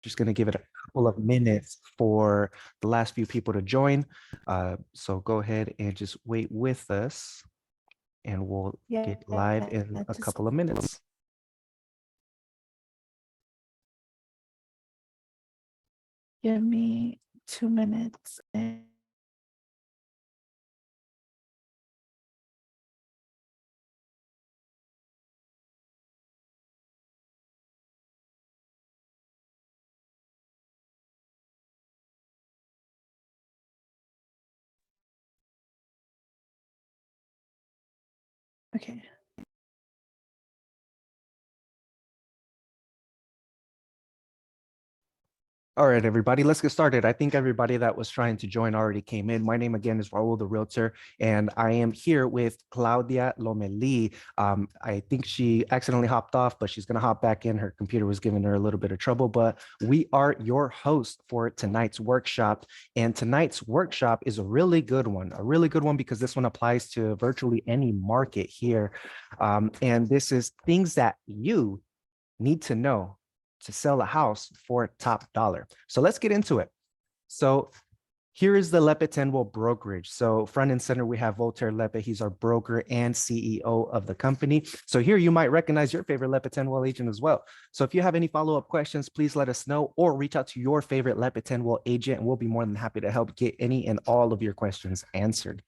Just going to give it a couple of minutes for the last few people to join. So go ahead and just wait with us and we'll get live in a just couple of minutes. give me 2 minutes. Okay. All right, everybody, let's get started. I think everybody that was trying to join already came in. My name again is Raul, the realtor, and I am here with Claudia Lomeli. I think she accidentally hopped off, but she's going to hop back in. Her computer was giving her a little bit of trouble, but we are your host for tonight's workshop. And tonight's workshop is a really good one because this one applies to virtually any market here. And this is things that you need to know to sell a house for top dollar. So let's get into it. So here is the Lepe Tendwell brokerage. So front and center, we have Voltaire Lepe. He's our broker and CEO of the company. So here you might recognize your favorite Lepe Tendwell agent as well. So if you have any follow-up questions, please let us know or reach out to your favorite Lepe Tendwell agent, and we'll be more than happy to help get any and all of your questions answered.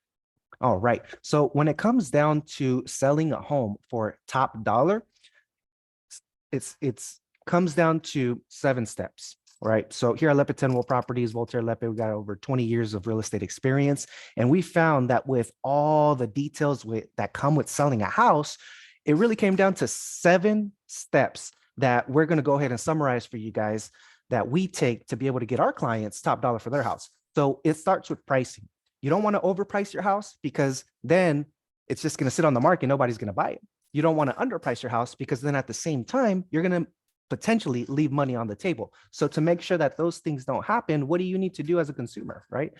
All right. So when it comes down to selling a home for top dollar, it's comes down to 7 steps, right? So here at Lepe Tendwell Properties, Voltaire Lepe, we got over 20 years of real estate experience. And we found that with all the details that come with selling a house, it really came down to 7 steps that we're going to go ahead and summarize for you guys that we take to be able to get our clients top dollar for their house. So it starts with pricing. You don't want to overprice your house because then it's just going to sit on the market. Nobody's going to buy it. You don't want to underprice your house because then at the same time, you're going to potentially leave money on the table. So to make sure that those things don't happen, what do you need to do as a consumer, right?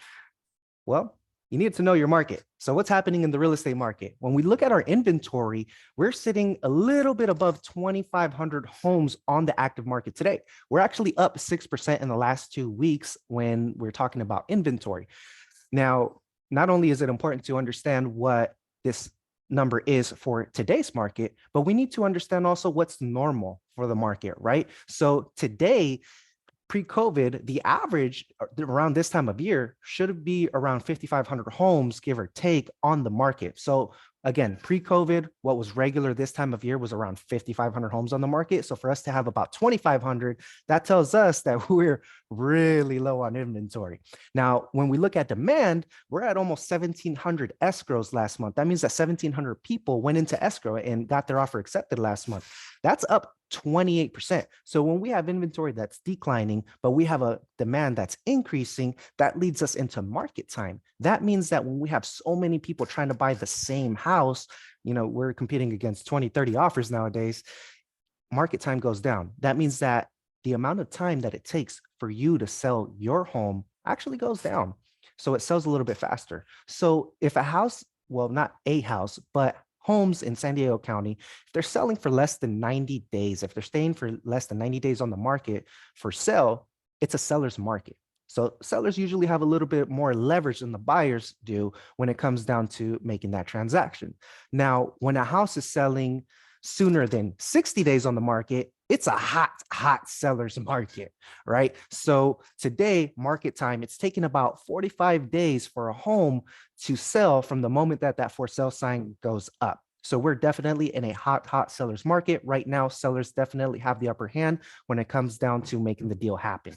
Well, you need to know your market. So what's happening in the real estate market? When we look at our inventory, we're sitting a little bit above 2,500 homes on the active market today. We're actually up 6% in the last 2 weeks when we're talking about inventory. Now, not only is it important to understand what this number is for today's market, but we need to understand also what's normal for the market, right? So today, pre-COVID, the average around this time of year should be around 5,500 homes, give or take, on the market. So again, pre-COVID, what was regular this time of year was around 5,500 homes on the market. So for us to have about 2,500, that tells us that we're really low on inventory. Now, when we look at demand, we're at almost 1,700 escrows last month. That means that 1,700 people went into escrow and got their offer accepted last month. That's up 28%. So when we have inventory that's declining, but we have a demand that's increasing, that leads us into market time. That means that when we have so many people trying to buy the same house, we're competing against 20, 30 offers nowadays, market time goes down. That means that the amount of time that it takes for you to sell your home actually goes down. So it sells a little bit faster. So if a house, well, not a house, but homes in San Diego County, if they're selling for less than 90 days, if they're staying for less than 90 days on the market for sale, it's a seller's market. So sellers usually have a little bit more leverage than the buyers do when it comes down to making that transaction. Now, when a house is selling sooner than 60 days on the market, it's a hot seller's market, right? So today, market time, it's taking about 45 days for a home to sell from the moment that that for sale sign goes up. So we're definitely in a hot seller's market right now. Sellers definitely have the upper hand when it comes down to making the deal happen.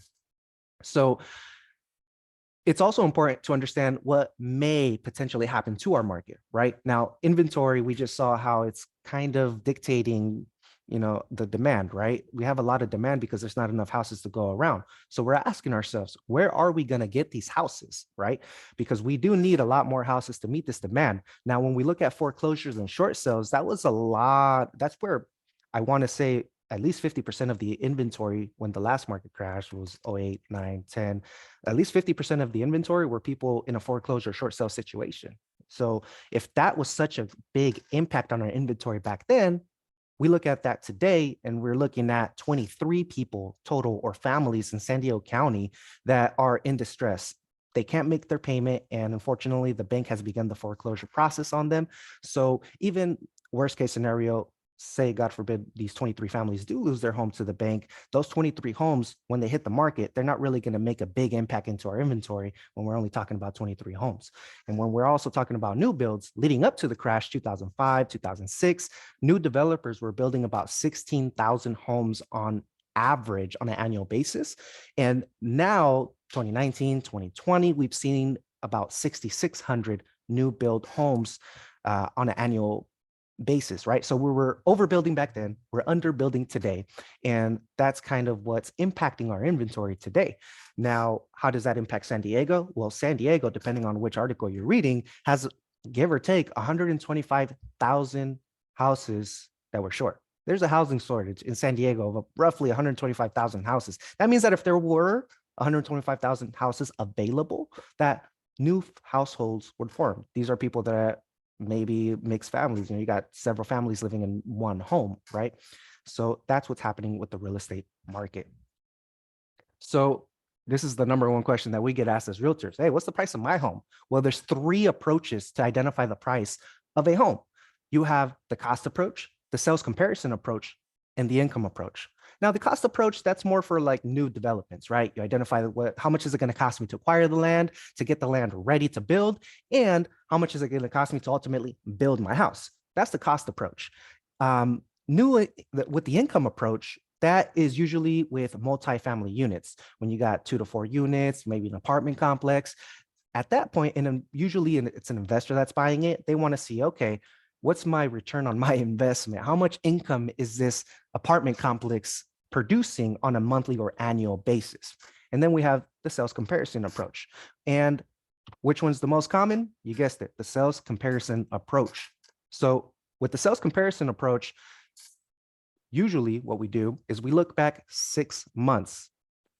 So it's also important to understand what may potentially happen to our market, right? Now, inventory, we just saw how it's kind of dictating, the demand, right? We have a lot of demand because there's not enough houses to go around. So we're asking ourselves, where are we going to get these houses, right? Because we do need a lot more houses to meet this demand. Now, when we look at foreclosures and short sales, that was a lot. That's where I want to say at least 50% of the inventory when the last market crash was 08, 9, 10, at least 50% of the inventory were people in a foreclosure short sale situation. So if that was such a big impact on our inventory back then, We look at that today, and we're looking at 23 people total or families in San Diego County that are in distress. They can't make their payment, and unfortunately, the bank has begun the foreclosure process on them. So even worst case scenario, say, God forbid, these 23 families do lose their home to the bank, those 23 homes, when they hit the market, they're not really going to make a big impact into our inventory when we're only talking about 23 homes. And when we're also talking about new builds leading up to the crash, 2005, 2006, new developers were building about 16,000 homes on average on an annual basis. And now, 2019, 2020, we've seen about 6,600 new build homes on an annual basis, right? So we were overbuilding back then, we're underbuilding today, and that's kind of what's impacting our inventory today. Now, how does that impact San Diego? Well, San Diego, depending on which article you're reading, has, give or take, 125,000 houses that were short. There's a housing shortage in San Diego of roughly 125,000 houses. That means that if there were 125,000 houses available, that new households would form. These are people that maybe mixed families, you got several families living in one home, right? So that's what's happening with the real estate market. So this is the number one question that we get asked as realtors. Hey, what's the price of my home? Well, there's three approaches to identify the price of a home. You have the cost approach, the sales comparison approach, and the income approach. Now, the cost approach, that's more for like new developments, right? You identify how much is it going to cost me to acquire the land, to get the land ready to build, and how much is it going to cost me to ultimately build my house. That's the cost approach. With the income approach, that is usually with multifamily units. When you got 2 to 4 units, maybe an apartment complex. At that point, and usually it's an investor that's buying it, they want to see, okay, what's my return on my investment? How much income is this apartment complex producing on a monthly or annual basis? And then we have the sales comparison approach. And which one's the most common? You guessed it, the sales comparison approach. So with the sales comparison approach, usually what we do is we look back 6 months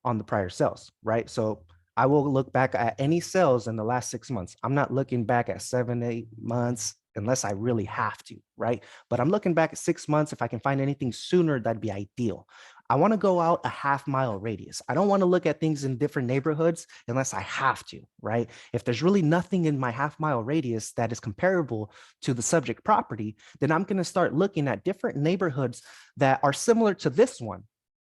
on the prior sales, right? So I will look back at any sales in the last 6 months. I'm not looking back at 7, 8 months unless I really have to, right? But I'm looking back at 6 months. If I can find anything sooner, that'd be ideal. I want to go out a half-mile radius. I don't want to look at things in different neighborhoods unless I have to, right? If there's really nothing in my half-mile radius that is comparable to the subject property, then I'm going to start looking at different neighborhoods that are similar to this one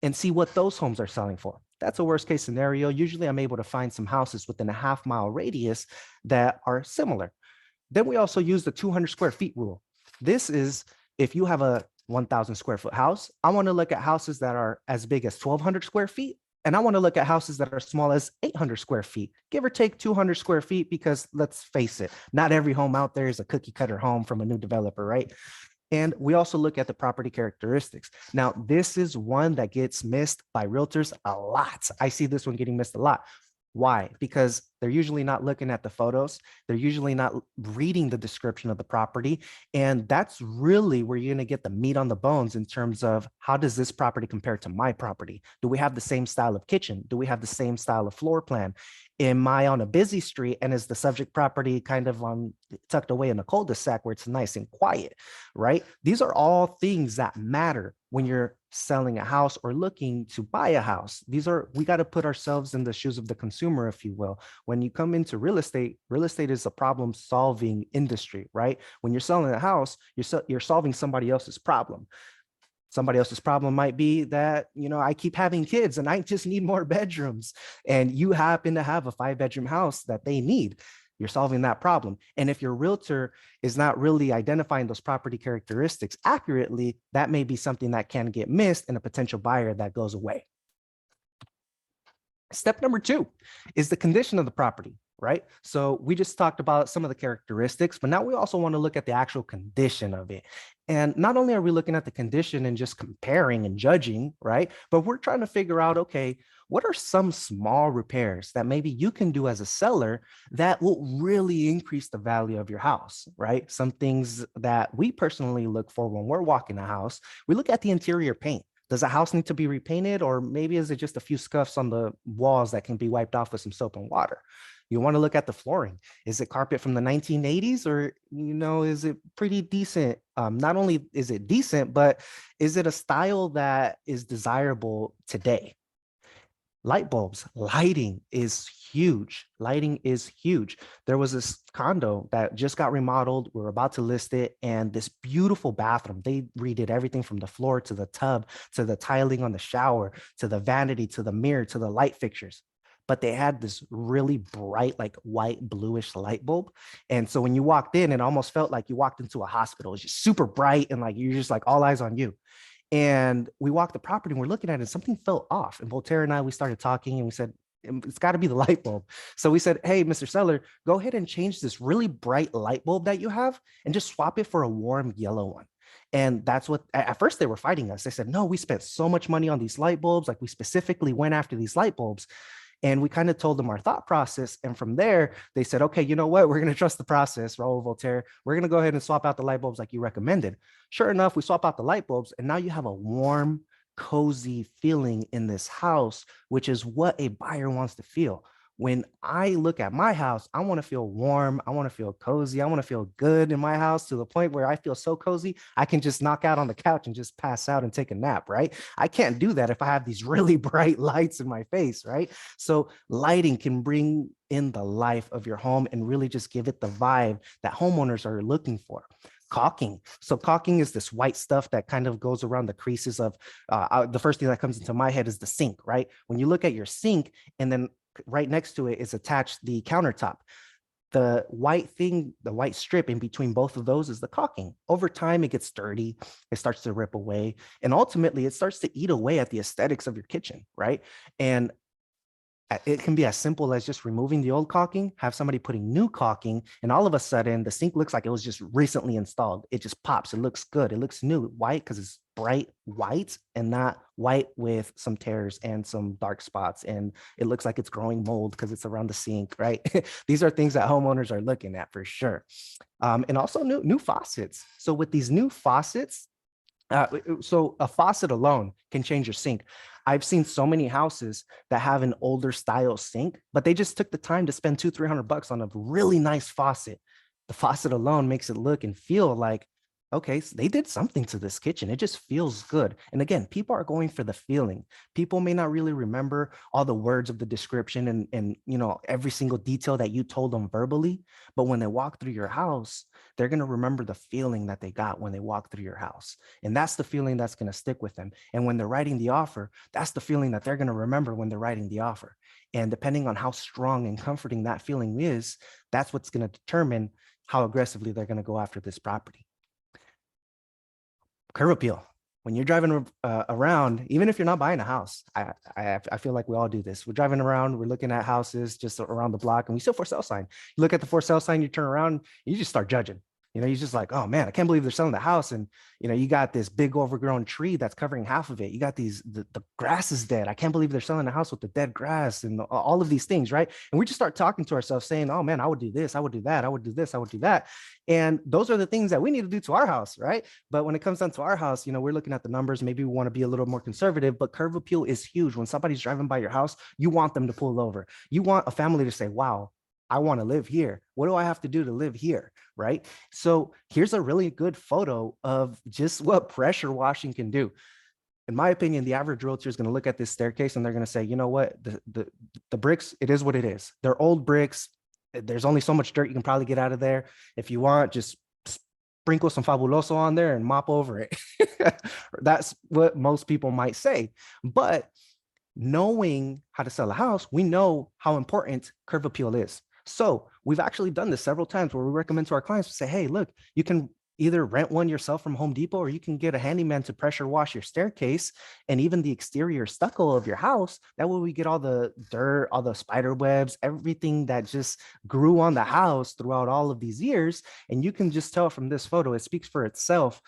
and see what those homes are selling for. That's a worst case scenario. Usually I'm able to find some houses within a half-mile radius that are similar. Then we also use the 200 square feet rule. This is if you have a 1,000 square foot house, I want to look at houses that are as big as 1,200 square feet. And I want to look at houses that are small as 800 square feet, give or take 200 square feet, because let's face it, not every home out there is a cookie cutter home from a new developer, right? And we also look at the property characteristics. Now, this is one that gets missed by realtors a lot. I see this one getting missed a lot. Why? Because they're usually not looking at the photos. They're usually not reading the description of the property. And that's really where you're going to get the meat on the bones in terms of how does this property compare to my property? Do we have the same style of kitchen? Do we have the same style of floor plan? Am I on a busy street and is the subject property kind of tucked away in a cul-de-sac where it's nice and quiet, right? These are all things that matter when you're selling a house or looking to buy a house. We got to put ourselves in the shoes of the consumer, if you will. When you come into real estate is a problem solving industry, right? When you're selling a house, you're solving somebody else's problem. Somebody else's problem might be that, I keep having kids and I just need more bedrooms. And you happen to have a 5-bedroom house that they need. You're solving that problem. And if your realtor is not really identifying those property characteristics accurately, that may be something that can get missed in a potential buyer that goes away. Step number 2 is the condition of the property, right? So we just talked about some of the characteristics, but now we also want to look at the actual condition of it. And not only are we looking at the condition and just comparing and judging, right? But we're trying to figure out, okay, what are some small repairs that maybe you can do as a seller that will really increase the value of your house, right? Some things that we personally look for when we're walking a house, we look at the interior paint. Does the house need to be repainted, or maybe is it just a few scuffs on the walls that can be wiped off with some soap and water? You want to look at the flooring. Is it carpet from the 1980s, or, is it pretty decent? Not only is it decent, but is it a style that is desirable today? Light bulbs, lighting is huge. Lighting is huge. There was this condo that just got remodeled. We're about to list it, and this beautiful bathroom. They redid everything from the floor to the tub to the tiling on the shower to the vanity to the mirror to the light fixtures. But they had this really bright, like white bluish light bulb. And so when you walked in, it almost felt like you walked into a hospital. It's just super bright, and like you're just like all eyes on you. And we walked the property and we're looking at it, and something felt off. And Voltaire and I, we started talking and we said, it's got to be the light bulb. So we said, hey, Mr. Seller, go ahead and change this really bright light bulb that you have and just swap it for a warm yellow one. And that's what, at first they were fighting us. They said, no, we spent so much money on these light bulbs. Like, we specifically went after these light bulbs. And we kind of told them our thought process. And from there, they said, okay, you know what? We're going to trust the process, Raul Voltaire. We're going to go ahead and swap out the light bulbs like you recommended. Sure enough, we swap out the light bulbs, and now you have a warm, cozy feeling in this house, which is what a buyer wants to feel. When I look at my house, I want to feel warm. I want to feel cozy. I want to feel good in my house, to the point where I feel so cozy, I can just knock out on the couch and just pass out and take a nap, right? I can't do that if I have these really bright lights in my face, right? So lighting can bring in the life of your home and really just give it the vibe that homeowners are looking for. Caulking. So caulking is this white stuff that kind of goes around the creases of, the first thing that comes into my head is the sink, right? When you look at your sink, and then right next to it is attached the countertop. The white thing, the white strip in between both of those is the caulking. Over time, it gets dirty, it starts to rip away, and ultimately it starts to eat away at the aesthetics of your kitchen, right? And it can be as simple as just removing the old caulking, have somebody putting new caulking, and all of a sudden the sink looks like it was just recently installed. It just pops. It looks good. It looks new, white, because it's bright white and not white with some tears and some dark spots. And it looks like it's growing mold because it's around the sink, right? These are things that homeowners are looking at for sure. And also new faucets. So with these new faucets, so a faucet alone can change your sink. I've seen so many houses that have an older style sink, but they just took the time to spend $200-300 on a really nice faucet. The faucet alone makes it look and feel like, okay, so they did something to this kitchen. It just feels good. And again, people are going for the feeling. People may not really remember all the words of the description and every single detail that you told them verbally, but when they walk through your house, they're going to remember the feeling that they got when they walk through your house. And that's the feeling that's going to stick with them. And when they're writing the offer, that's the feeling that they're going to remember when they're writing the offer. And depending on how strong and comforting that feeling is, that's what's going to determine how aggressively they're going to go after this property. Curb appeal. When you're driving around, even if you're not buying a house, I feel like we all do this. We're driving around, we're looking at houses just around the block, and we see a for sale sign. You look at the for sale sign, you turn around, you just start judging. You're just like, oh man, I can't believe they're selling the house. And you got this big overgrown tree that's covering half of it. You got the grass is dead. I can't believe they're selling the house with the dead grass and all of these things, right? And we just start talking to ourselves saying, oh man, I would do this, I would do that, I would do this, I would do that. And those are the things that we need to do to our house, right? But when it comes down to our house, we're looking at the numbers. Maybe we want to be a little more conservative, but curb appeal is huge. When somebody's driving by your house, you want them to pull over. You want a family to say, wow, I want to live here. What do I have to do to live here? Right? So here's a really good photo of just what pressure washing can do. In my opinion, the average realtor is going to look at this staircase and they're going to say, you know what, the bricks, it is what it is. They're old bricks. There's only so much dirt you can probably get out of there. If you want, just sprinkle some Fabuloso on there and mop over it. That's what most people might say. But knowing how to sell a house, we know how important curb appeal is. So we've actually done this several times where we recommend to our clients to say, hey, look, you can either rent one yourself from Home Depot, or you can get a handyman to pressure wash your staircase and even the exterior stucco of your house. That way we get all the dirt, all the spider webs, everything that just grew on the house throughout all of these years. And you can just tell from this photo, it speaks for itself,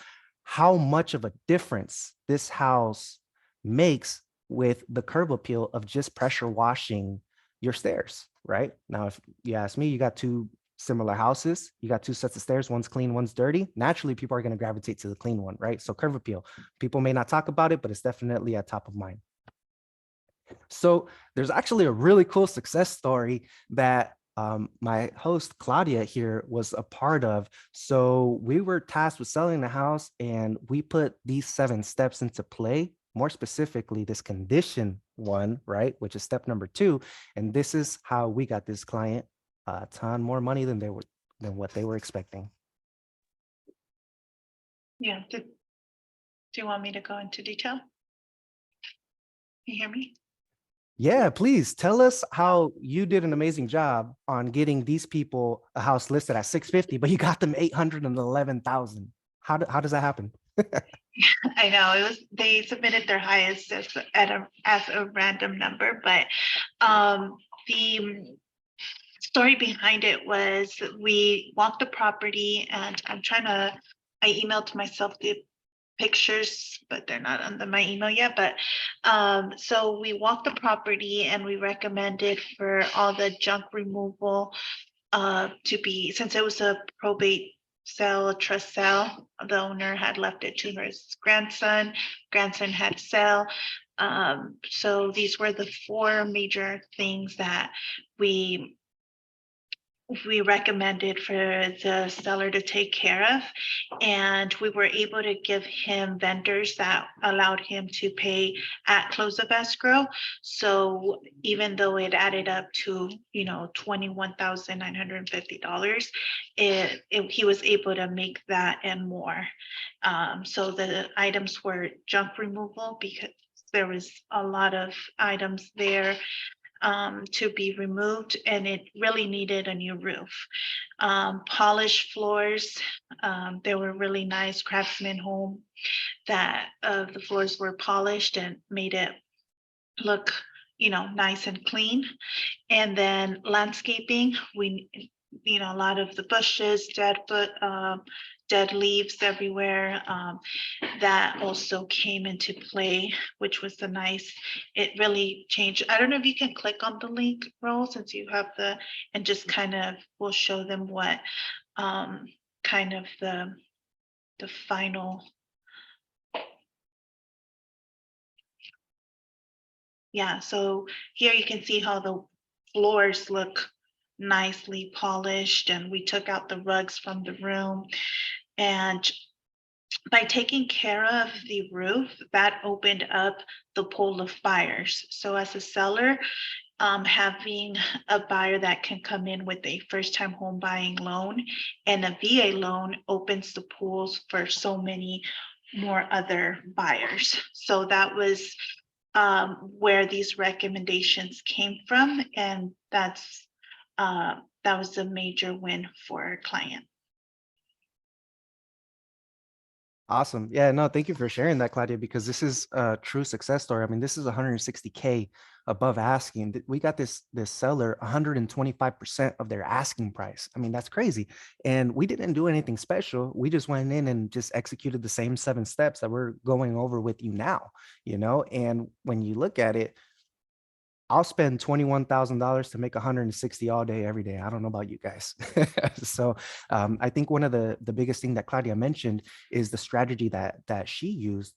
how much of a difference this house makes with the curb appeal of just pressure washing your stairs. Right now, if you ask me, you got two similar houses, you got two sets of stairs, one's clean, one's dirty. Naturally, people are going to gravitate to the clean one, right? So curb appeal, people may not talk about it, but it's definitely at top of mind. So there's actually a really cool success story that my host Claudia here was a part of. So we were tasked with selling the house, and we put these 7 steps into play. More specifically, this condition one, right, which is step number 2, and this is how we got this client a ton more money than what they were expecting. Yeah. Do you want me to go into detail? You hear me? Yeah, please tell us how you did an amazing job on getting these people a house listed at 650, but you got them 811,000. How does that happen? I know they submitted their highest as a random number, but the story behind it was we walked the property, and I emailed myself the pictures, but they're not on my email yet. But so we walked the property, and we recommended for all the junk removal to be, since it was a probate sale, a trust sale, the owner had left it to his grandson had sale. So these were the 4 major things that we recommended for the seller to take care of, and we were able to give him vendors that allowed him to pay at close of escrow. So even though it added up to $21,950, he was able to make that and more. So the items were junk removal, because there was a lot of items there to be removed, and it really needed a new roof. Polished floors, they were really nice craftsman home that the floors were polished and made it look nice and clean. And then landscaping, a lot of the bushes, dead leaves everywhere. That also came into play, which was it really changed. I don't know if you can click on the link, Rose, since you have and just kind of will show them what kind of the final. Yeah, so here you can see how the floors look nicely polished, and we took out the rugs from the room. And by taking care of the roof, that opened up the pool of buyers. So as a seller, having a buyer that can come in with a first-time home buying loan and a VA loan opens the pools for so many more other buyers. So that was where these recommendations came from, and that was a major win for our client. Awesome. Yeah, no, thank you for sharing that, Claudia, because this is a true success story. I mean, this is 160K above asking. We got this seller 125% of their asking price. I mean, that's crazy. And we didn't do anything special. We just went in and just executed the same 7 steps that we're going over with you now, and when you look at it, I'll spend $21,000 to make 160 all day, every day. I don't know about you guys. So I think one of the biggest thing that Claudia mentioned is the strategy that she used.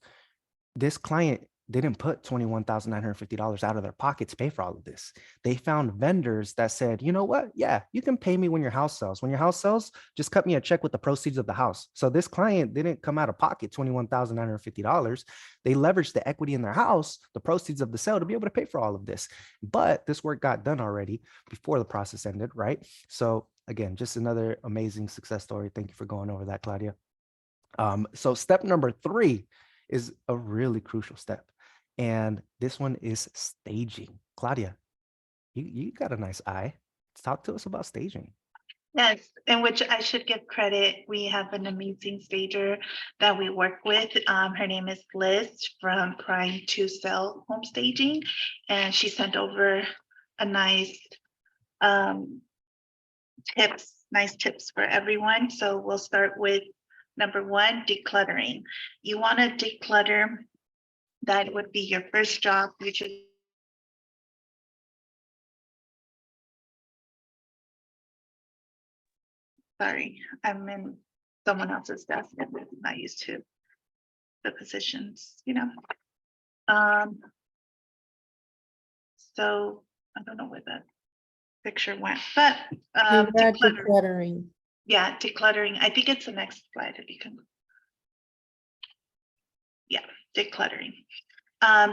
This client didn't put $21,950 out of their pocket to pay for all of this. They found vendors that said, you know what? Yeah, you can pay me when your house sells. When your house sells, just cut me a check with the proceeds of the house. So this client didn't come out of pocket $21,950. They leveraged the equity in their house, the proceeds of the sale, to be able to pay for all of this. But this work got done already before the process ended, right? So again, just another amazing success story. Thank you for going over that, Claudia. So step number 3 is a really crucial step. And this one is staging. Claudia, you got a nice eye. Talk to us about staging. Yes, in which I should give credit. We have an amazing stager that we work with. Her name is Liz from Prime to Sell Home Staging, and she sent over a nice tips for everyone. So we'll start with number 1, decluttering. You want to declutter. That would be your first job. You should. Sorry, I'm in someone else's desk and I'm not used to the positions, So I don't know where that picture went, but You're not decluttering. decluttering. Yeah, decluttering. I think it's the next slide if you can. Yeah, decluttering.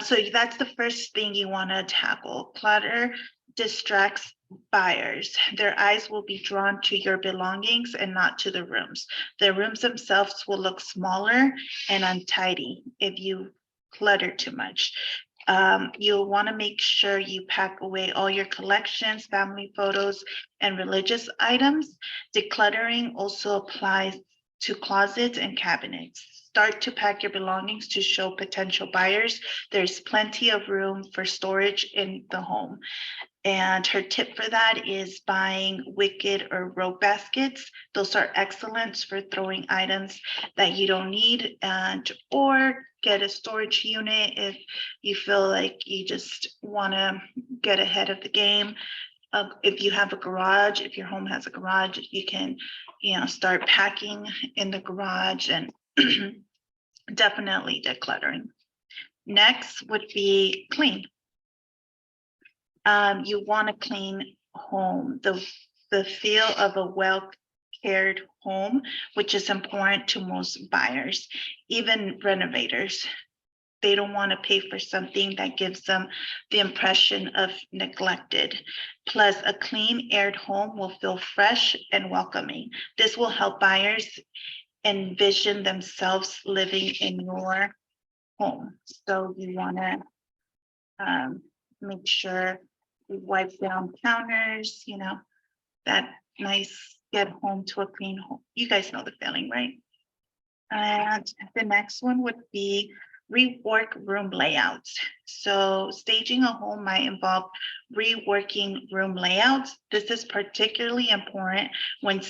So that's the first thing you want to tackle. Clutter distracts buyers. Their eyes will be drawn to your belongings and not to the rooms. The rooms themselves will look smaller and untidy if you clutter too much. You'll want to make sure you pack away all your collections, family photos, and religious items. Decluttering also applies to closets and cabinets. Start to pack your belongings to show potential buyers there's plenty of room for storage in the home. And her tip for that is buying wicked or rope baskets. Those are excellent for throwing items that you don't need, and or get a storage unit if you feel like you just want to get ahead of the game. If you have a garage, if your home has a garage, you can, start packing in the garage and definitely decluttering. Next would be clean. You want to clean home, the feel of a well-cared home, which is important to most buyers, even renovators. They don't want to pay for something that gives them the impression of neglected. Plus, a clean, aired home will feel fresh and welcoming. This will help buyers envision themselves living in your home. So you want to make sure you wipe down counters, that nice, get home to a clean home. You guys know the feeling, right? And the next one would be rework room layouts. So staging a home might involve reworking room layouts. This is particularly important when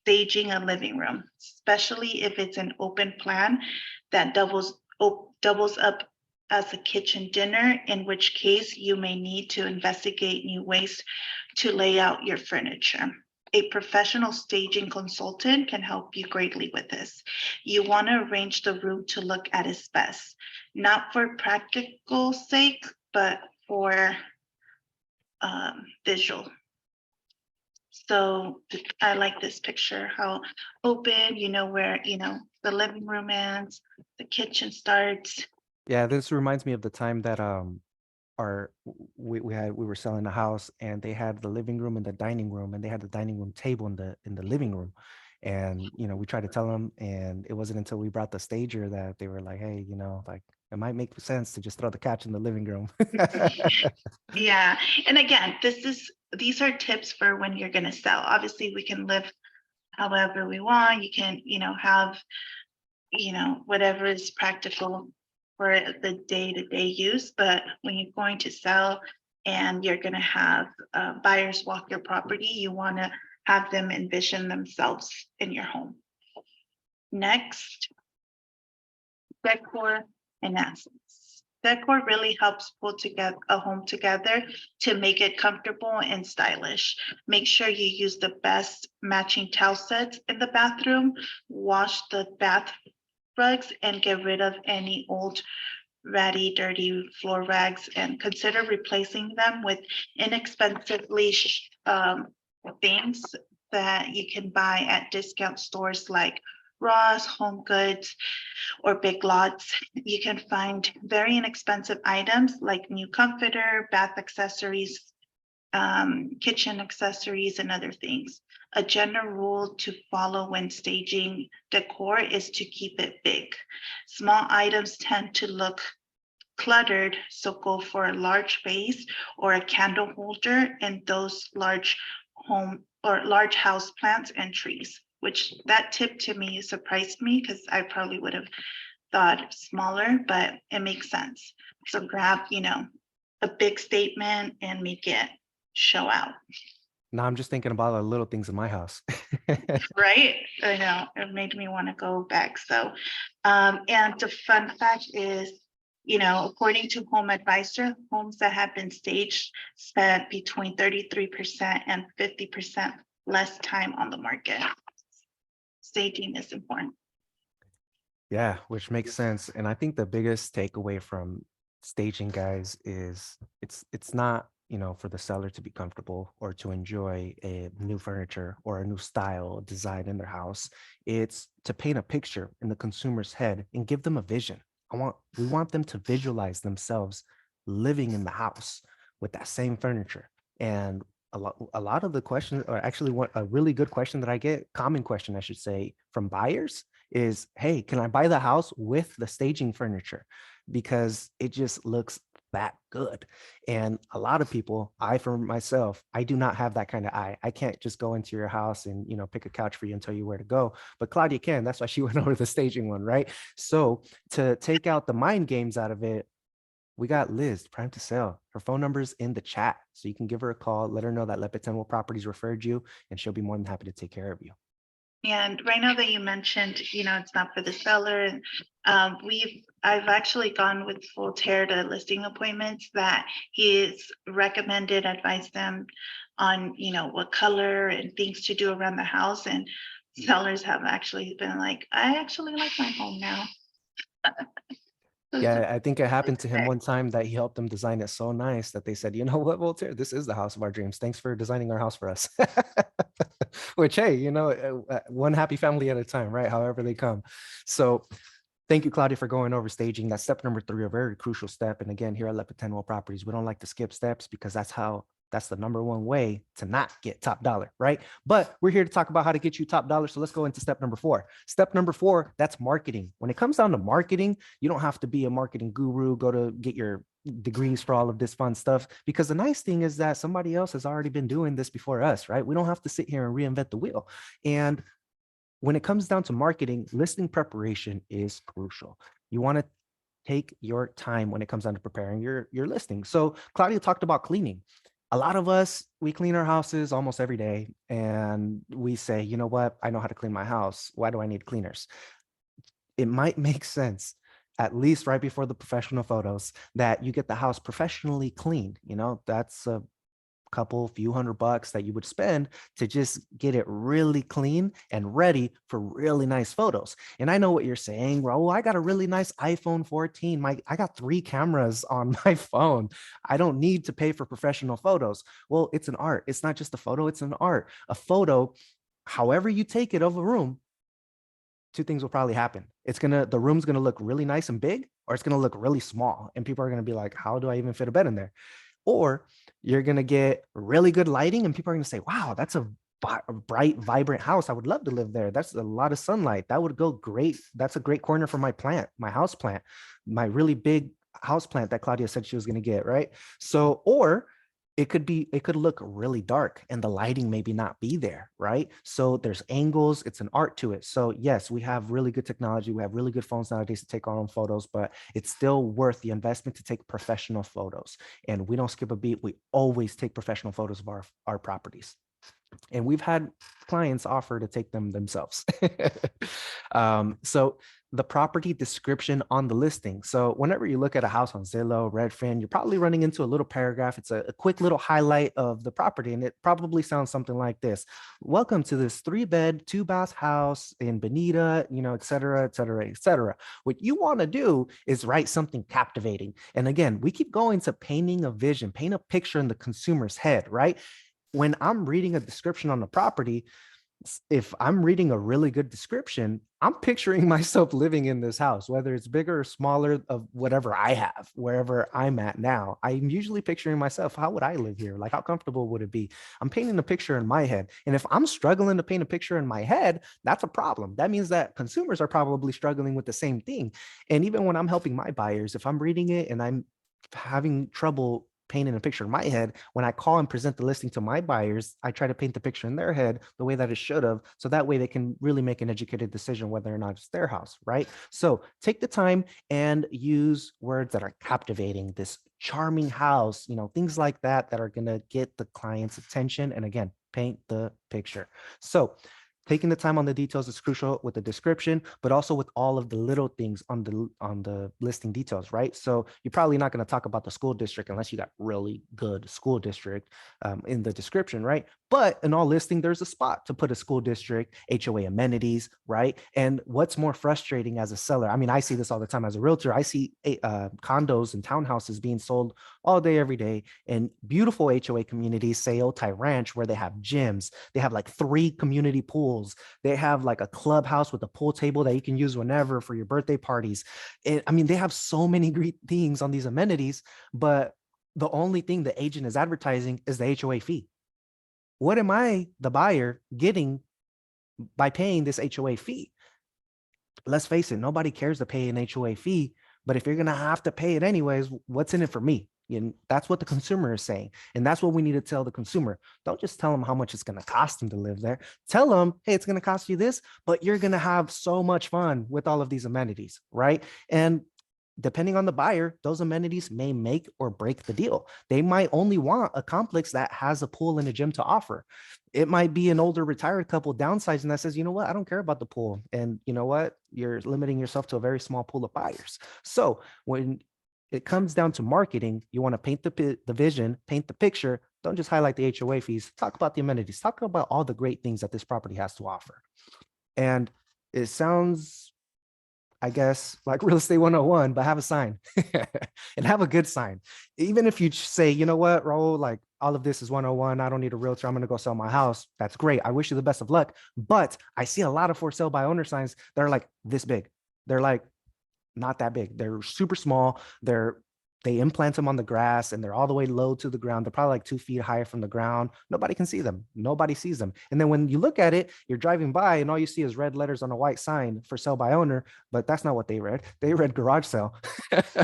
staging a living room, especially if it's an open plan that doubles up as a kitchen dinner, in which case you may need to investigate new ways to lay out your furniture. A professional staging consultant can help you greatly with this. You want to arrange the room to look at its best, not for practical sake, but for visual. So I like this picture, how open, where, the living room ends, the kitchen starts. Yeah, this reminds me of the time that we were selling a house, and they had the living room and the dining room, and they had the dining room table in the living room. And we tried to tell them, and it wasn't until we brought the stager that they were like, hey, like, it might make sense to just throw the couch in the living room. Yeah. And again, these are tips for when you're going to sell. Obviously, we can live however we want. You can, have, whatever is practical for the day-to-day use. But when you're going to sell and you're going to have buyers walk your property, you want to have them envision themselves in your home. Next, decor and assets. Decor really helps pull together a home together to make it comfortable and stylish. Make sure you use the best matching towel sets in the bathroom. Wash the bath rugs and get rid of any old ratty, dirty floor rags, and consider replacing them with inexpensively things that you can buy at discount stores like Ross, Home Goods, or Big Lots. You can find very inexpensive items like new comforter, bath accessories, kitchen accessories, and other things. A general rule to follow when staging decor is to keep it big. Small items tend to look cluttered, so go for a large vase or a candle holder and those large house plants and trees, which that tip to me surprised me because I probably would have thought smaller, but it makes sense. So grab, a big statement and make it show out. Now I'm just thinking about the little things in my house. Right? I know, it made me want to go back. So, and the fun fact is, according to Home Advisor, homes that have been staged spent between 33% and 50% less time on the market. Staging is important. Yeah, which makes sense. And I think the biggest takeaway from staging, guys, is it's not, for the seller to be comfortable or to enjoy a new furniture or a new style design in their house. It's to paint a picture in the consumer's head and give them a vision. We want them to visualize themselves living in the house with that same furniture. And a lot of the questions, or actually what a really good question that I get, common question I should say, from buyers is, hey, can I buy the house with the staging furniture? Because it just looks that good. And a lot of people, I for myself, I do not have that kind of eye. I can't just go into your house and pick a couch for you and tell you where to go. But Claudia can. That's why she went over the staging one, right? So to take out the mind games out of it, we got Liz, Prime to Sell. Her phone number's in the chat. So you can give her a call, let her know that Lepe Tendwell Properties referred you, and she'll be more than happy to take care of you. And right now that you mentioned, it's not for the seller, and I've actually gone with Voltaire to listing appointments that he's recommended, advised them on, what color and things to do around the house. And sellers have actually been like, I actually like my home now. Yeah, I think it happened to him one time that he helped them design it so nice that they said, you know what, Voltaire, this is the house of our dreams. Thanks for designing our house for us. Which, hey, one happy family at a time, right? However they come. So thank you, Claudia, for going over staging. That's step number 3, a very crucial step. And again, here at Lepe Tendwell Properties, we don't like to skip steps because that's the number one way to not get top dollar, right? But we're here to talk about how to get you top dollar. So let's go into step number 4. Step number 4, that's marketing. When it comes down to marketing, you don't have to be a marketing guru, go to get your degrees for all of this fun stuff, because the nice thing is that somebody else has already been doing this before us, right? We don't have to sit here and reinvent the wheel. And when it comes down to marketing, listing preparation is crucial. You want to take your time when it comes down to preparing your listing. So Claudia talked about cleaning. A lot of us, we clean our houses almost every day, and we say, you know what, I know how to clean my house. Why do I need cleaners? It might make sense, at least right before the professional photos, that you get the house professionally cleaned. That's a few $100 that you would spend to just get it really clean and ready for really nice photos. And I know what you're saying, Raul, I got a really nice iPhone 14. I got 3 cameras on my phone. I don't need to pay for professional photos. Well, it's an art. It's not just a photo, it's an art. A photo, however you take it of a room, 2 things will probably happen. The room's gonna look really nice and big, or it's gonna look really small. And people are gonna be like, how do I even fit a bed in there? Or you're going to get really good lighting and people are going to say, wow, that's a bright, vibrant house. I would love to live there. That's a lot of sunlight. That would go great. That's a great corner for my plant, my house plant, my really big house plant that Claudia said she was going to get, right? So, or it could look really dark and the lighting maybe not be there, right? So there's angles, it's an art to it. So yes, we have really good technology, we have really good phones nowadays to take our own photos, but it's still worth the investment to take professional photos. And we don't skip a beat, we always take professional photos of our properties. And we've had clients offer to take them themselves. So the property description on the listing. So whenever you look at a house on Zillow, Redfin, you're probably running into a little paragraph. It's a quick little highlight of the property. And it probably sounds something like this. Welcome to this 3-bed, 2-bath house in Bonita, et cetera, et cetera, et cetera. What you want to do is write something captivating. And again, we keep going to painting a vision, paint a picture in the consumer's head, right? When I'm reading a description on the property, if I'm reading a really good description, I'm picturing myself living in this house, whether it's bigger or smaller of whatever I have, wherever I'm at now. I'm usually picturing myself, how would I live here? Like, how comfortable would it be? I'm painting a picture in my head. And if I'm struggling to paint a picture in my head, that's a problem. That means that consumers are probably struggling with the same thing. And even when I'm helping my buyers, if I'm reading it and I'm having trouble painting a picture in my head, when I call and present the listing to my buyers, I try to paint the picture in their head the way that it should have. So that way they can really make an educated decision whether or not it's their house, right? So take the time and use words that are captivating, this charming house, things like that are going to get the client's attention. And again, paint the picture. So taking the time on the details is crucial with the description, but also with all of the little things on the listing details, right? So you're probably not going to talk about the school district unless you got really good school district in the description, right? But in all listing, there's a spot to put a school district, HOA amenities, right? And what's more frustrating as a seller? I mean, I see this all the time as a realtor. I see condos and townhouses being sold all day, every day. And beautiful HOA communities, say Otay Ranch, where they have gyms, they have like 3 community pools, they have like a clubhouse with a pool table that you can use whenever for your birthday parties. I mean, they have so many great things on these amenities, but the only thing the agent is advertising is the HOA fee. What am I, the buyer, getting by paying this HOA fee? Let's face it, nobody cares to pay an HOA fee, but if you're going to have to pay it anyways, what's in it for me? And that's what the consumer is saying. And that's what we need to tell the consumer. Don't just tell them how much it's going to cost them to live there. Tell them, hey, it's going to cost you this, but you're going to have so much fun with all of these amenities, right? And depending on the buyer, those amenities may make or break the deal. They might only want a complex that has a pool and a gym to offer. It might be an older retired couple downsizing that says, you know what, I don't care about the pool. And you know what, you're limiting yourself to a very small pool of buyers. So when it comes down to marketing, you want to paint the vision, paint the picture. Don't just highlight the HOA fees. Talk about the amenities. Talk about all the great things that this property has to offer. And it sounds, I guess, like real estate 101, but have a sign and have a good sign. Even if you say, you know what, Raul, like all of this is 101. I don't need a realtor. I'm going to go sell my house. That's great. I wish you the best of luck. But I see a lot of for sale by owner signs that are like this big. They're like not that big. They're super small. They implant them on the grass and they're all the way low to the ground. They're probably like 2 feet higher from the ground. Nobody can see them. Nobody sees them. And then when you look at it, you're driving by and all you see is red letters on a white sign for sale by owner, but that's not what they read. They read garage sale.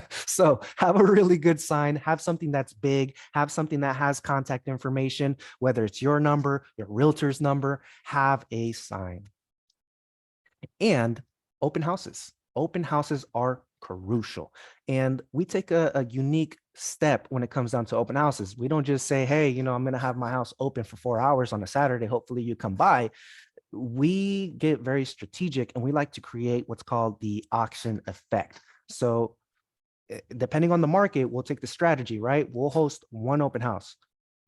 So have a really good sign, have something that's big, have something that has contact information, whether it's your number, your realtor's number, have a sign. And open houses. Open houses are crucial. And we take a unique step when it comes down to open houses. We don't just say, hey, you know, I'm going to have my house open for 4 hours on a Saturday. Hopefully you come by. We get very strategic and we like to create what's called the auction effect. So depending on the market, we'll take the strategy, right? We'll host one open house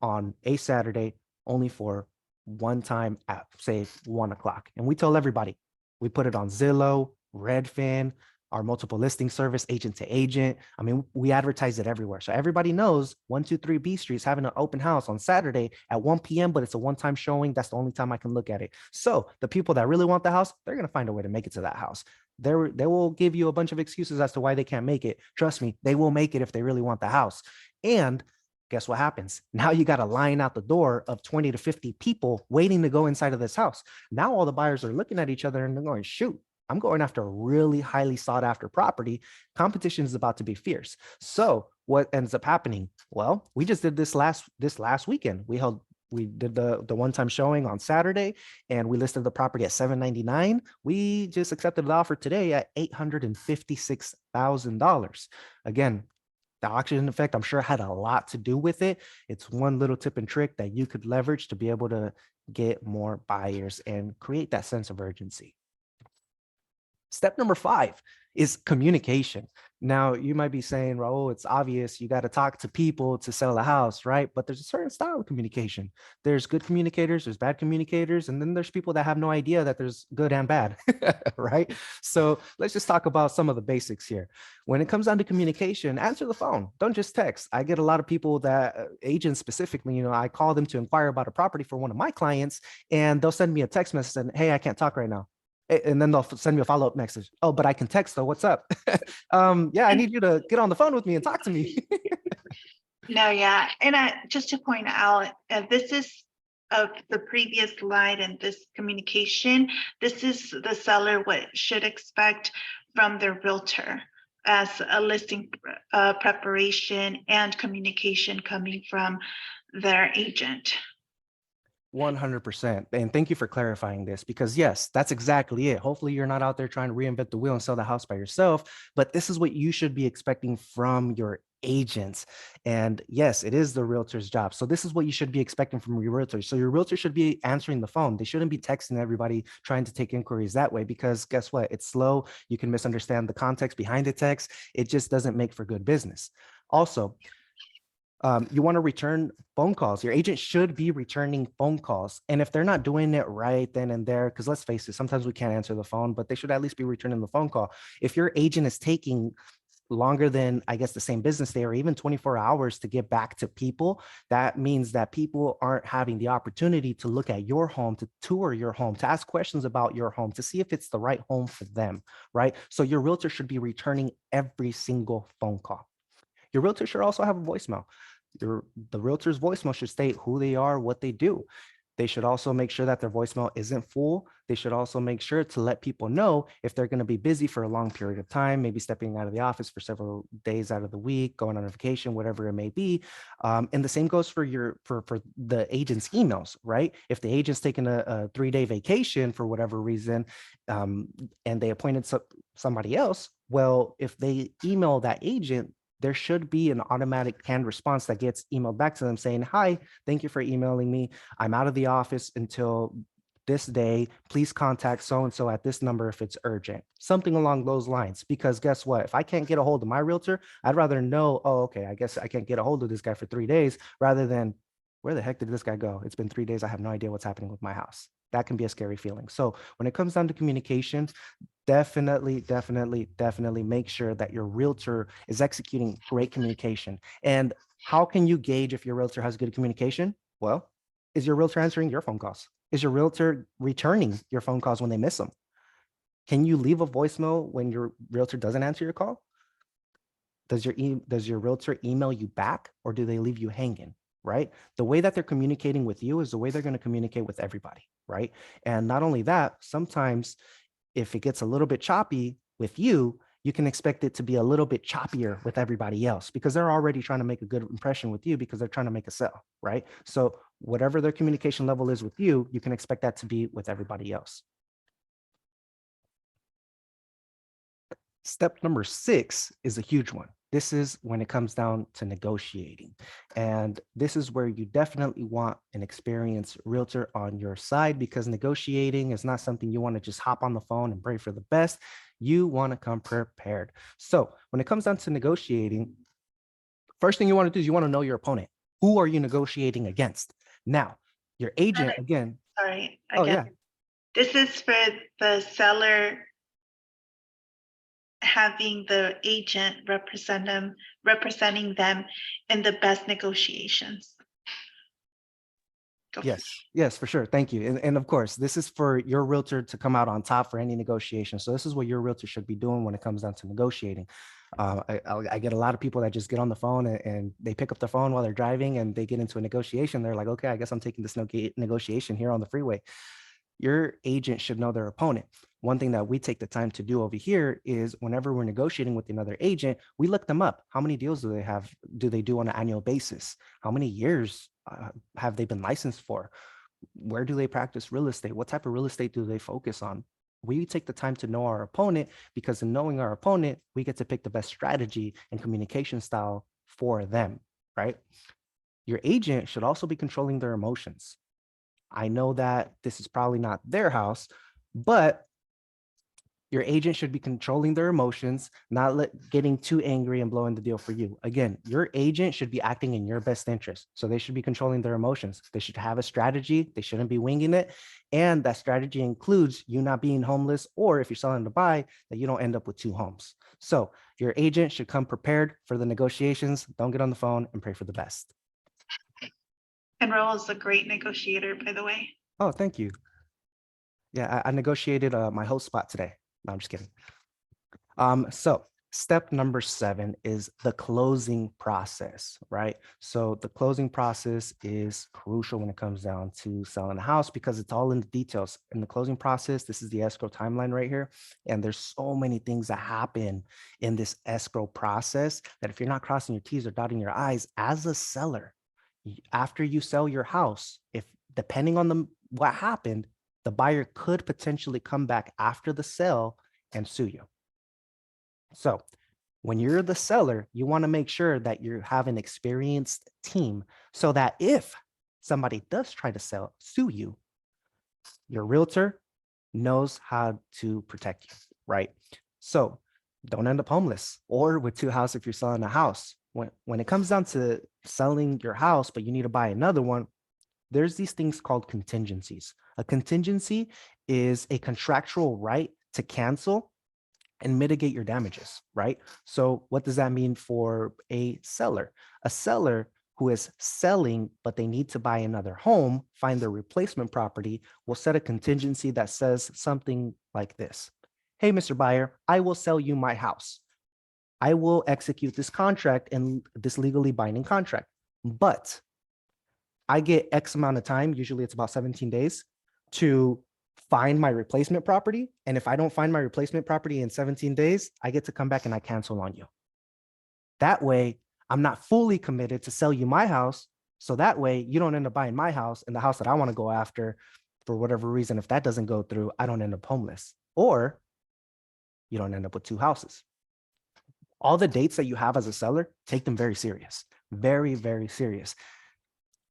on a Saturday only for one time at, say, 1 o'clock. And we tell everybody, we put it on Zillow, Redfin, our multiple listing service, agent to agent. I mean, we advertise it everywhere. So everybody knows 123 B Street is having an open house on Saturday at 1 p.m., but it's a one-time showing. That's the only time I can look at it. So the people that really want the house, they're going to find a way to make it to that house. They will give you a bunch of excuses as to why they can't make it. Trust me, they will make it if they really want the house. And guess what happens? Now you got a line out the door of 20 to 50 people waiting to go inside of this house. Now all the buyers are looking at each other and they're going, shoot, I'm going after a really highly sought after property. Competition is about to be fierce. So what ends up happening? Well, we just did this last weekend. We did the one-time showing on Saturday and we listed the property at $799. We just accepted the offer today at $856,000. Again, the auction effect, I'm sure, had a lot to do with it. It's one little tip and trick that you could leverage to be able to get more buyers and create that sense of urgency. Step number 5 is communication. Now, you might be saying, Raul, it's obvious you got to talk to people to sell a house, right? But there's a certain style of communication. There's good communicators, there's bad communicators, and then there's people that have no idea that there's good and bad, right? So let's just talk about some of the basics here. When it comes down to communication, answer the phone. Don't just text. I get a lot of people that, agents specifically, you know, I call them to inquire about a property for one of my clients, and they'll send me a text message and, hey, I can't talk right now. And then they'll send me a follow-up message. Oh, but I can text though. What's up? Yeah, I need you to get on the phone with me and talk to me. No, yeah. And just to point out, this is of the previous slide and this communication, this is the seller what should expect from their realtor as a listing preparation and communication coming from their agent. 100%. And thank you for clarifying this, because yes, that's exactly it. Hopefully you're not out there trying to reinvent the wheel and sell the house by yourself, but this is what you should be expecting from your agents. And yes, it is the realtor's job. So this is what you should be expecting from your realtor. So your realtor should be answering the phone. They shouldn't be texting everybody trying to take inquiries that way, because guess what? It's slow. You can misunderstand the context behind the text. It just doesn't make for good business. Also, you want to return phone calls. Your agent should be returning phone calls. And if they're not doing it right then and there, because let's face it, sometimes we can't answer the phone, but they should at least be returning the phone call. If your agent is taking longer than, I guess, the same business day or even 24 hours to get back to people, that means that people aren't having the opportunity to look at your home, to tour your home, to ask questions about your home, to see if it's the right home for them, right? So your realtor should be returning every single phone call. Your realtor should also have a voicemail. The realtor's voicemail should state who they are, what they do. They should also make sure that their voicemail isn't full. They should also make sure to let people know if they're going to be busy for a long period of time, maybe stepping out of the office for several days out of the week, going on a vacation, whatever it may be. And the same goes for for the agent's emails, right? If the agent's taking a 3-day vacation for whatever reason, and they appointed somebody else, well, if they email that agent, there should be an automatic canned response that gets emailed back to them saying, hi, thank you for emailing me. I'm out of the office until this day. Please contact so-and-so at this number if it's urgent. Something along those lines. Because guess what? If I can't get a hold of my realtor, I'd rather know, oh, okay, I guess I can't get a hold of this guy for 3 days rather than where the heck did this guy go? It's been 3 days. I have no idea what's happening with my house. That can be a scary feeling. So when it comes down to communication, definitely make sure that your realtor is executing great communication. And how can you gauge if your realtor has good communication? Well, is your realtor answering your phone calls? Is your realtor returning your phone calls when they miss them? Can you leave a voicemail when your realtor doesn't answer your call? Does your realtor email you back, or do they leave you hanging? Right? The way that they're communicating with you is the way they're going to communicate with everybody, right? And not only that, sometimes if it gets a little bit choppy with you, you can expect it to be a little bit choppier with everybody else because they're already trying to make a good impression with you because they're trying to make a sale, right? So whatever their communication level is with you, you can expect that to be with everybody else. Step number 6 is a huge one. This is when it comes down to negotiating. And this is where you definitely want an experienced realtor on your side because negotiating is not something you want to just hop on the phone and pray for the best. You want to come prepared. So when it comes down to negotiating, first thing you want to do is you want to know your opponent. Who are you negotiating against? Now, your agent, again. Sorry, Oh, again. yeah. This is for the seller having the agent representing them in the best negotiations. Yes, for sure. Thank you. And of course, this is for your realtor to come out on top for any negotiation. So this is what your realtor should be doing when it comes down to negotiating. I get a lot of people that just get on the phone and they pick up the phone while they're driving and they get into a negotiation. They're like, okay, I guess I'm taking this negotiation here on the freeway. Your agent should know their opponent. One thing that we take the time to do over here is whenever we're negotiating with another agent, we look them up. How many deals do they have? Do they do on an annual basis? How many years have they been licensed for? Where do they practice real estate? What type of real estate do they focus on? We take the time to know our opponent because in knowing our opponent, we get to pick the best strategy and communication style for them, right? Your agent should also be controlling their emotions. I know that this is probably not their house, but your agent should be controlling their emotions, not getting too angry and blowing the deal for you. Again, your agent should be acting in your best interest. So they should be controlling their emotions. They should have a strategy. They shouldn't be winging it. And that strategy includes you not being homeless, or if you're selling to buy, that you don't end up with 2 homes. So your agent should come prepared for the negotiations. Don't get on the phone and pray for the best. And Raul is a great negotiator, by the way. Oh, thank you. Yeah, I negotiated my host spot today. No, I'm just kidding. So step number 7 is the closing process, right? So the closing process is crucial when it comes down to selling a house because it's all in the details. In the closing process, this is the escrow timeline right here. And there's so many things that happen in this escrow process that if you're not crossing your T's or dotting your I's as a seller, after you sell your house, if depending on what happened, the buyer could potentially come back after the sale and sue you. So when you're the seller, you want to make sure that you have an experienced team so that if somebody does try to sue you, your realtor knows how to protect you, right? So don't end up homeless or with 2 houses if you're selling a house. When it comes down to selling your house, but you need to buy another one, there's these things called contingencies. A contingency is a contractual right to cancel and mitigate your damages, right? So what does that mean for a seller? A seller who is selling, but they need to buy another home, find their replacement property, will set a contingency that says something like this. Hey, Mr. Buyer, I will sell you my house. I will execute this contract and this legally binding contract, but I get X amount of time, usually it's about 17 days, to find my replacement property. And if I don't find my replacement property in 17 days, I get to come back and I cancel on you. That way, I'm not fully committed to sell you my house. So that way, you don't end up buying my house and the house that I want to go after for whatever reason. If that doesn't go through, I don't end up homeless, or you don't end up with two houses. All the dates that you have as a seller, take them very serious, very, very serious.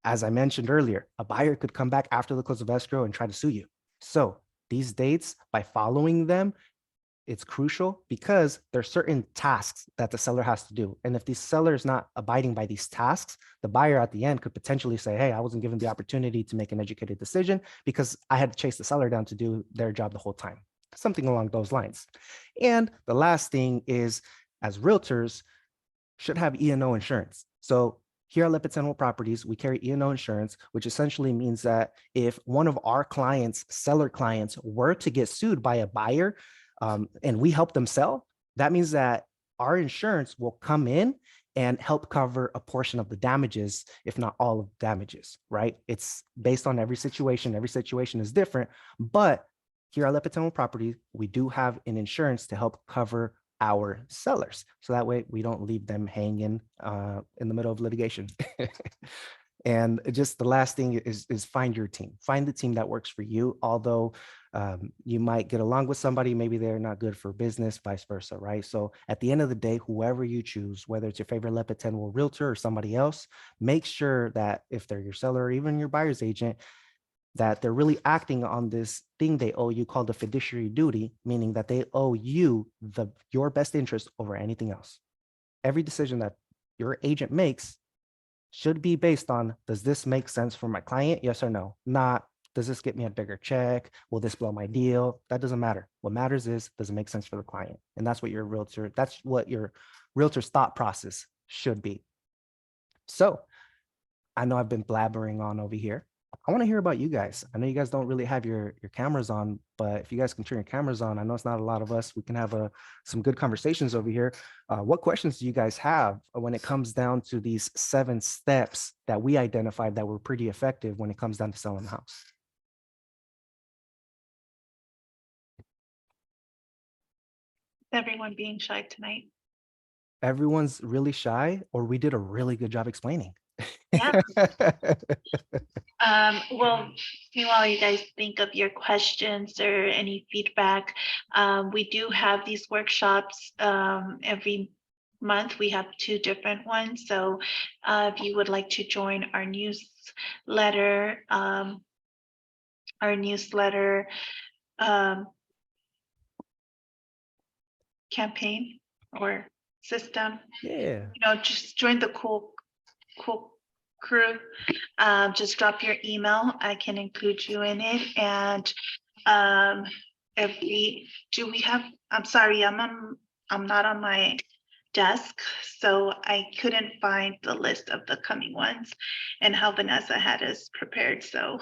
As I mentioned earlier, a buyer could come back after the close of escrow and try to sue you. So these dates, by following them, it's crucial because there's certain tasks that the seller has to do. And if the seller is not abiding by these tasks, the buyer at the end could potentially say, hey, I wasn't given the opportunity to make an educated decision because I had to chase the seller down to do their job the whole time, something along those lines. And the last thing is, as realtors, should have E&O insurance. So here at Lepe Tendwell Properties, we carry E&O insurance, which essentially means that if one of our clients, seller clients, were to get sued by a buyer, and we help them sell, that means that our insurance will come in and help cover a portion of the damages, if not all of the damages, right? It's based on every situation. Every situation is different, but here at Lepe Tendwell Properties, we do have an insurance to help cover our sellers. So that way we don't leave them hanging in the middle of litigation. And just the last thing is find your team. Find the team that works for you. Although you might get along with somebody, maybe they're not good for business, vice versa, right? So at the end of the day, whoever you choose, whether it's your favorite Lepe Tendwell realtor or somebody else, make sure that if they're your seller or even your buyer's agent, that they're really acting on this thing they owe you called the fiduciary duty, meaning that they owe you your best interest over anything else. Every decision that your agent makes should be based on, does this make sense for my client? Yes or no? Not, does this get me a bigger check? Will this blow my deal? That doesn't matter. What matters is, does it make sense for the client? And that's what your realtor's thought process should be. So I know I've been blabbering on over here. I want to hear about you guys. I know you guys don't really have your cameras on, but if you guys can turn your cameras on, I know it's not a lot of us. We can have some good conversations over here. What questions do you guys have when it comes down to these 7 steps that we identified that were pretty effective when it comes down to selling the house? Everyone being shy tonight. Everyone's really shy, or we did a really good job explaining. Yeah. Well, meanwhile, you guys think of your questions or any feedback. We do have these workshops every month. We have 2 different ones. So if you would like to join our newsletter, campaign or system, Yeah. just join the cool crew. Just drop your email. I can include you in it. And I'm sorry, I'm not on my desk, so I couldn't find the list of the coming ones and how Vanessa had us prepared. So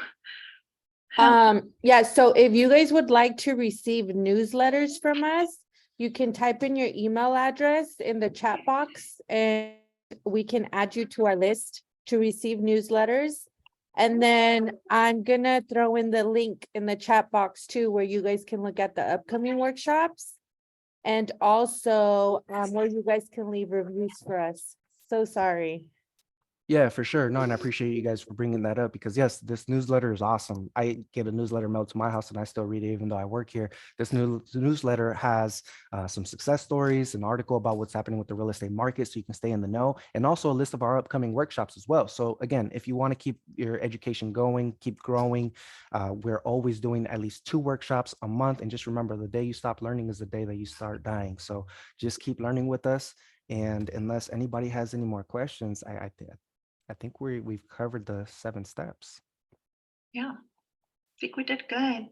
yeah, so if you guys would like to receive newsletters from us, you can type in your email address in the chat box and we can add you to our list to receive newsletters. And then I'm gonna throw in the link in the chat box too, where you guys can look at the upcoming workshops. And also where you guys can leave reviews for us. So sorry. Yeah, for sure. No, and I appreciate you guys for bringing that up because yes, this newsletter is awesome. I get a newsletter mailed to my house and I still read it even though I work here. This newsletter has some success stories, an article about what's happening with the real estate market so you can stay in the know, and also a list of our upcoming workshops as well. So again, if you want to keep your education going, keep growing, we're always doing at least 2 workshops a month. And just remember, the day you stop learning is the day that you start dying. So just keep learning with us. And unless anybody has any more questions, I think we've covered the 7 steps. yeah, I think we did good.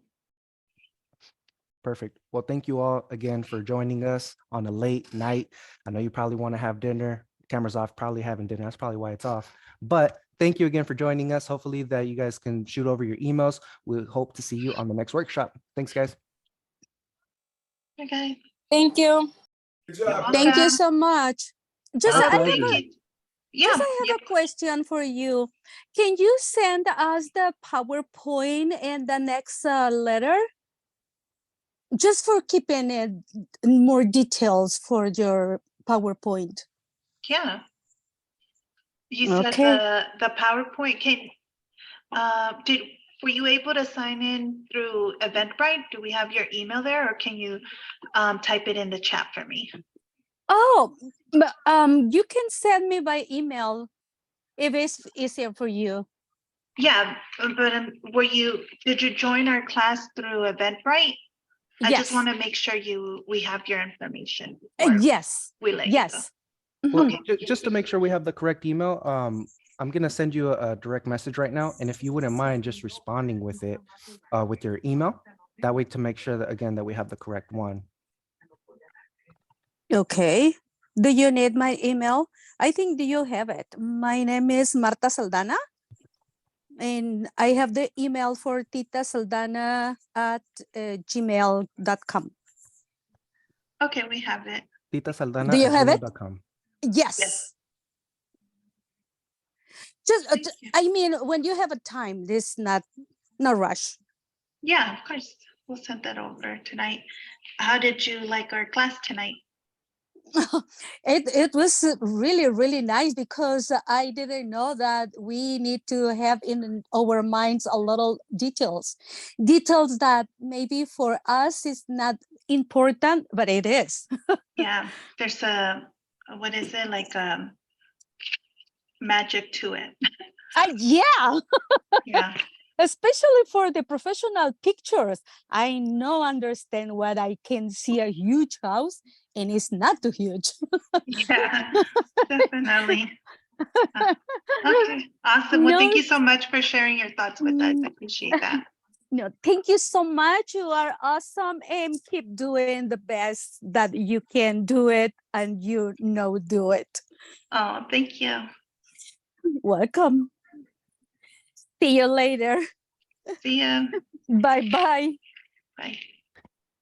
Perfect. Well, thank you all again for joining us on a late night. I know you probably want to have dinner. Camera's off, probably having dinner. That's probably why it's off. But thank you again for joining us. Hopefully that you guys can shoot over your emails. We hope to see you on the next workshop. Thanks, guys. Okay. Thank you. Thank you so much. Just Our I have pleasure. a, Yeah. just I have a question for you. Can you send us the PowerPoint and the next letter? Just for keeping it more details for your PowerPoint. Yeah. You said Okay. the PowerPoint were you able to sign in through Eventbrite? Do we have your email there, or can you type it in the chat for me? Oh, you can send me by email if it's easier for you. Yeah, but did you join our class through Eventbrite? I Yes. just want to make sure we have your information. before Yes. We let you go. Yes. Well, Mhm. just to make sure we have the correct email, I'm gonna send you a direct message right now, and if you wouldn't mind just responding with it, with your email, that way to make sure that again that we have the correct one. Okay. Do you need my email? I think do you have it? My name is Marta Saldana. And I have the email for Tita Saldana at gmail.com. Okay, we have it. Titasaldana Do you at have it? gmail.com. Yes. Yes. Just, Thank you. I mean, when you have a time, this not no rush. Yeah, of course. We'll send that over tonight. How did you like our class tonight? It was really, really nice because I didn't know that we need to have in our minds a little details that maybe for us is not important, but it is. Yeah, there's what is it, like magic to it. Yeah, Yeah. especially for the professional pictures. I no understand what I can see a huge house and it's not too huge. Yeah, definitely. Okay, awesome. Well, thank No. you so much for sharing your thoughts with us. I appreciate that. No, thank you so much. You are awesome and keep doing the best that you can do it and do it. Oh, thank you. Welcome. See you later. See ya. Bye-bye. Bye.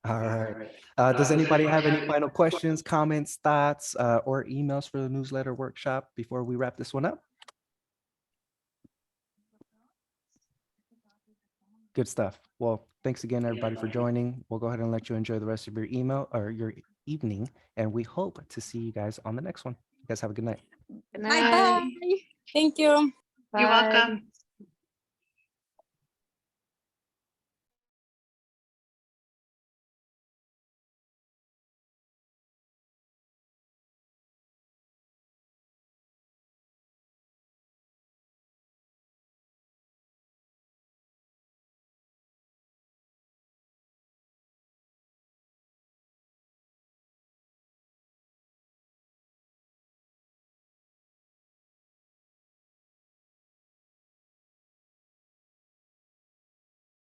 All right. Does anybody have any final questions, comments, thoughts, or emails for the newsletter workshop before we wrap this one up? Good stuff. Well, thanks again, everybody, for joining. We'll go ahead and let you enjoy the rest of your email or your evening, and we hope to see you guys on the next one. You guys have a good night. Good Bye-bye. night. Thank you. You're Bye. welcome.